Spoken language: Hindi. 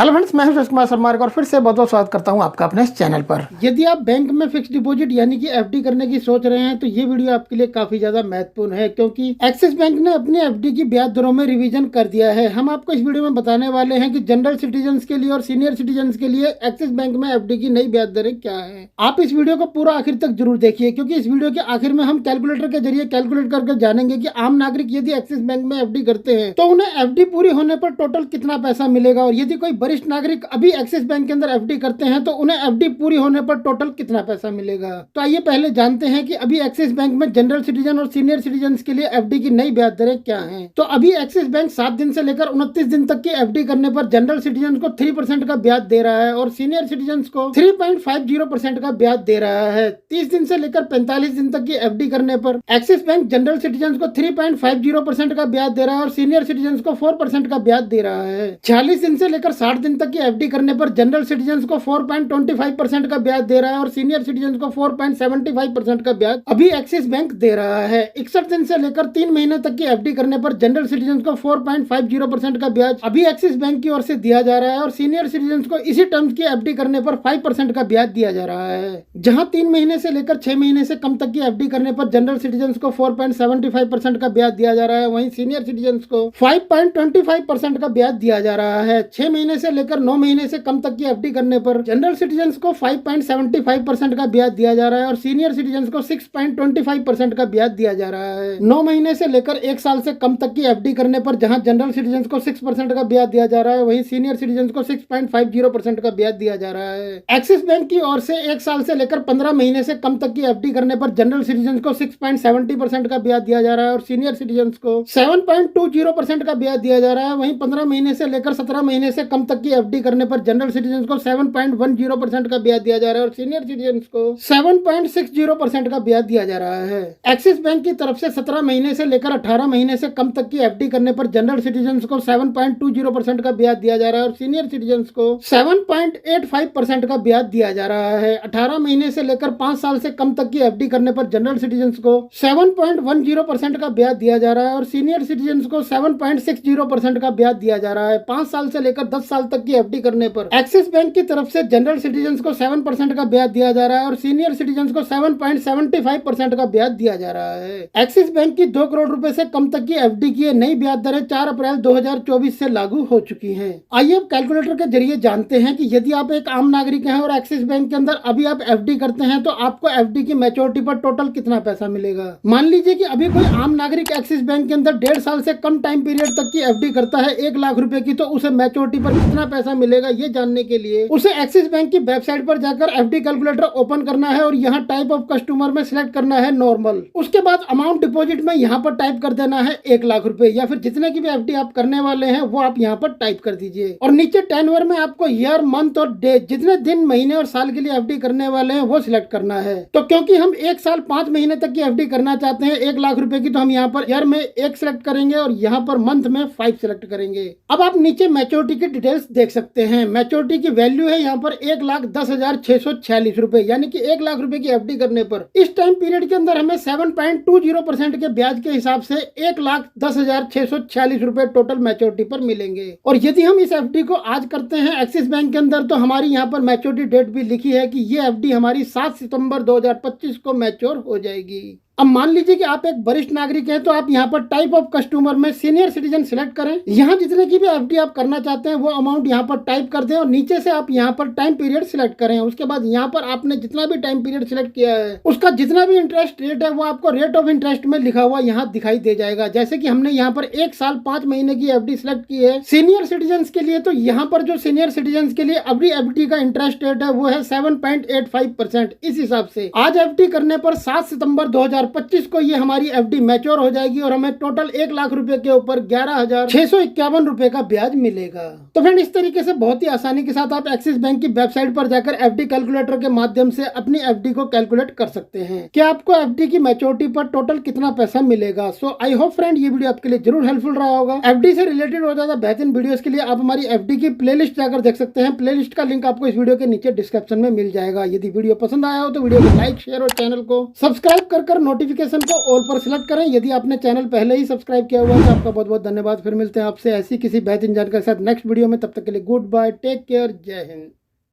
हेलो फ्रेंड्स, मैं हूं सुरेश कुमार शर्मा और फिर से बहुत बहुत स्वागत करता हूं आपका अपने इस चैनल पर। यदि आप बैंक में फिक्स डिपॉजिट यानी कि एफडी करने की सोच रहे हैं तो ये वीडियो आपके लिए काफी ज्यादा महत्वपूर्ण है, क्योंकि एक्सिस बैंक ने अपनी एफडी की ब्याज दरों में रिवीजन कर दिया है। हम आपको इस वीडियो में बताने वाले हैं कि जनरल सिटीजन के लिए और सीनियर सिटीजन के लिए एक्सिस बैंक में एफडी की नई ब्याज दरें क्या है। आप इस वीडियो को पूरा आखिर तक जरूर देखिए, क्योंकि इस वीडियो के आखिर में हम कैलकुलेटर के जरिए कैलकुलेट करके जानेंगे कि आम नागरिक यदि एक्सिस बैंक में एफडी करते हैं तो उन्हें एफडी पूरी होने पर टोटल कितना पैसा मिलेगा, और यदि कोई वरिष्ठ नागरिक अभी एक्सिस बैंक के अंदर एफडी करते हैं तो उन्हें एफडी पूरी होने पर टोटल कितना पैसा मिलेगा। तो आइए पहले जानते हैं कि अभी एक्सिस बैंक में जनरल सिटीजन और सीनियर सिटीजन के लिए एफडी की नई ब्याज दरें क्या हैं। तो अभी एक्सिस बैंक 7 दिन से लेकर 29 दिन तक की एफडी करने पर जनरल सिटीजन को 3% का ब्याज दे रहा है और सीनियर सिटीजन को 3.50% का ब्याज दे रहा है। 30 दिन से लेकर 45 दिन तक की एफडी करने पर एक्सिस बैंक जनरल सिटीजन को 3.50% का ब्याज दे रहा है और सीनियर सिटीजन को 4% का ब्याज दे रहा है। 46 दिन से लेकर 60 दिन तक की एफडी करने पर जनरल सिटीजन को 4.25% का ब्याज दे रहा है और सीनियर सिटीजन को 4.75% का ब्याज अभी एक्सिस बैंक दे रहा है। 61 दिन से लेकर 3 महीने तक की एफडी करने पर जनरल सिटीजन को 4.50% का ब्याज अभी एक्सिस बैंक की ओर से दिया जा रहा है और सीनियर सिटीजन को इसी टर्म्स की एफडी करने पर 5% का ब्याज दिया जा रहा है। जहां 3 महीने से लेकर 6 महीने से कम तक की एफडी करने पर जनरल सिटीजन को 4.75% का ब्याज दिया जा रहा है, वहीं सीनियर सिटीजन को 5.25% का ब्याज दिया जा रहा है। 6 महीने से लेकर 9 महीने से कम तक की एफडी करने पर जनरल सिटीजन को 5.75% का ब्याज दिया जा रहा है और सीनियर सिटीजन को 6.25% का ब्याज दिया जा रहा है। 9 महीने से लेकर 1 साल से कम तक की एफडी करने पर जहां जनरल सिटीजन को 6% का ब्याज दिया जा रहा है, वहीं सीनियर सिटीजन को 6.50% का ब्याज दिया जा रहा है। एक्सिस बैंक की ओर से 1 साल से लेकर 15 महीने से कम तक की एफडी करने पर जनरल सिटीजन को 6.70% का ब्याज दिया जा रहा है और सीनियर सिटीजन को 7.20% का ब्याज दिया जा रहा है। वहीं 15 महीने से लेकर 17 महीने से कम तक की एफडी करने पर जनरल सिटीजन को 7.10% का ब्याज दिया जा रहा है और सीनियर सिटीजन को 7.60% का ब्याज दिया जा रहा है। एक्सिस बैंक की तरफ से 17 महीने से लेकर 18 महीने से कम तक की एफडी करने पर जनरल सिटीजन को 7.20% का ब्याज दिया जा रहा है और सीनियर सिटीजन को 7.85% का ब्याज दिया जा रहा है। 18 महीने से लेकर 5 साल से कम तक की एफडी करने पर जनरल सिटीजन को 7.10% का ब्याज दिया जा रहा है और सीनियर सिटीजन को 7.60% का ब्याज दिया जा रहा है। 5 साल से लेकर 10 साल तक की एफडी करने पर एक्सिस बैंक की तरफ से जनरल सिटीजन को 7% का ब्याज दिया जा रहा है और सीनियर सिटीजन को 7.75% का ब्याज दिया जा रहा है। एक्सिस बैंक की 2 करोड़ रुपए से कम तक की एफडी की नई ब्याज दरें 4 अप्रैल 2024 से लागू हो चुकी हैं। आइए अब कैलकुलेटर के जरिए जानते हैं कि यदि आप एक आम नागरिक हैं और एक्सिस बैंक के अंदर अभी आप एफडी करते हैं तो आपको एफडी की मैच्योरिटी पर टोटल कितना पैसा मिलेगा। मान लीजिए कि अभी कोई आम नागरिक एक्सिस बैंक के अंदर 1.5 साल से कम टाइम पीरियड तक की एफडी करता है 1 लाख रुपए की, तो उसे मैच्योरिटी पर कितना पैसा मिलेगा ये जानने के लिए उसे एक्सिस बैंक की वेबसाइट पर जाकर एफडी कैलकुलेटर ओपन करना है और यहाँ टाइप ऑफ कस्टमर में सिलेक्ट करना है नॉर्मल। उसके बाद अमाउंट डिपॉजिट में यहाँ पर टाइप कर देना है 1 लाख रुपए, या फिर जितने की भी एफडी आप करने वाले हैं वो आप यहाँ पर टाइप कर दीजिए। और नीचे टेन्योर में आपको ईयर, मंथ और डेट, जितने दिन, महीने और साल के लिए एफडी करने वाले हैं वो सिलेक्ट करना है। तो क्योंकि हम 1 साल 5 महीने तक की एफडी करना चाहते हैं 1 लाख रुपए की, तो हम यहाँ पर ईयर में 1 सिलेक्ट करेंगे और यहाँ पर मंथ में 5 सिलेक्ट करेंगे। अब आप नीचे मैच्योरिटी की डिटेल्स देख सकते हैं। मैच्योरिटी की वैल्यू है यहाँ पर 1,10,646 रुपए, यानी कि 1 लाख रुपए की एफडी करने पर इस टाइम पीरियड के अंदर हमें 7.20% के ब्याज के हिसाब से 1,10,646 रुपए टोटल मैच्योरिटी पर मिलेंगे। और यदि हम इस एफडी को आज करते हैं एक्सिस बैंक के अंदर तो हमारी यहाँ पर मैच्योरिटी डेट भी लिखी है कि ये एफडी हमारी 7 सितंबर 2025 को मैच्योर हो जाएगी। अब मान लीजिए कि आप एक वरिष्ठ नागरिक हैं तो आप यहाँ पर टाइप ऑफ कस्टमर में सीनियर सिटीजन सिलेक्ट करें। यहाँ जितने की भी एफडी आप करना चाहते हैं वो अमाउंट यहाँ पर टाइप कर दें और नीचे से आप यहाँ पर टाइम पीरियड सिलेक्ट करें। उसके बाद यहाँ पर आपने जितना भी टाइम पीरियड सिलेक्ट किया है उसका जितना भी इंटरेस्ट रेट है वो आपको रेट ऑफ इंटरेस्ट में लिखा हुआ यहाँ दिखाई दे जाएगा। जैसे कि हमने यहाँ पर 1 साल 5 महीने की एफडी सिलेक्ट की है सीनियर सिटीजन के लिए, तो यहाँ पर जो सीनियर सिटीजन के लिए अभी एफडी का इंटरेस्ट रेट है वो है 7.85%। इस हिसाब से आज एफडी करने पर 7 सितंबर 2025 को ये हमारी एफडी मैच्योर हो जाएगी और हमें टोटल 1 लाख रुपए के ऊपर 11,651 रुपए का ब्याज मिलेगा। तो फ्रेंड, इस तरीके से बहुत ही आसानी के साथ आप एक्सिस बैंक की वेबसाइट पर जाकर एफडी कैलकुलेटर के माध्यम से अपनी एफडी को कैलकुलेट कर सकते हैं कि आपको एफडी की मैच्योरिटी पर टोटल कितना पैसा मिलेगा। सो आई होप फ्रेंड ये वीडियो आपके लिए जरूर हेल्पफुल रहा होगा। एफडी से रिलेटेड और ज्यादा बेहतरीन वीडियोस के लिए आप हमारी एफडी की प्लेलिस्ट जाकर देख सकते हैं। प्लेलिस्ट का लिंक आपको इस वीडियो के नीचे डिस्क्रिप्शन में मिल जाएगा। यदि वीडियो पसंद आया हो तो वीडियो को लाइक, शेयर और चैनल को सब्सक्राइब कर नोटिफिकेशन को ऑल पर सिलेक्ट करें। यदि आपने चैनल पहले ही सब्सक्राइब किया हुआ है तो आपका बहुत बहुत धन्यवाद। फिर मिलते हैं आपसे ऐसी किसी बेहतरीन जानकारी के साथ नेक्स्ट वीडियो में। तब तक के लिए गुड बाय, टेक केयर, जय हिंद।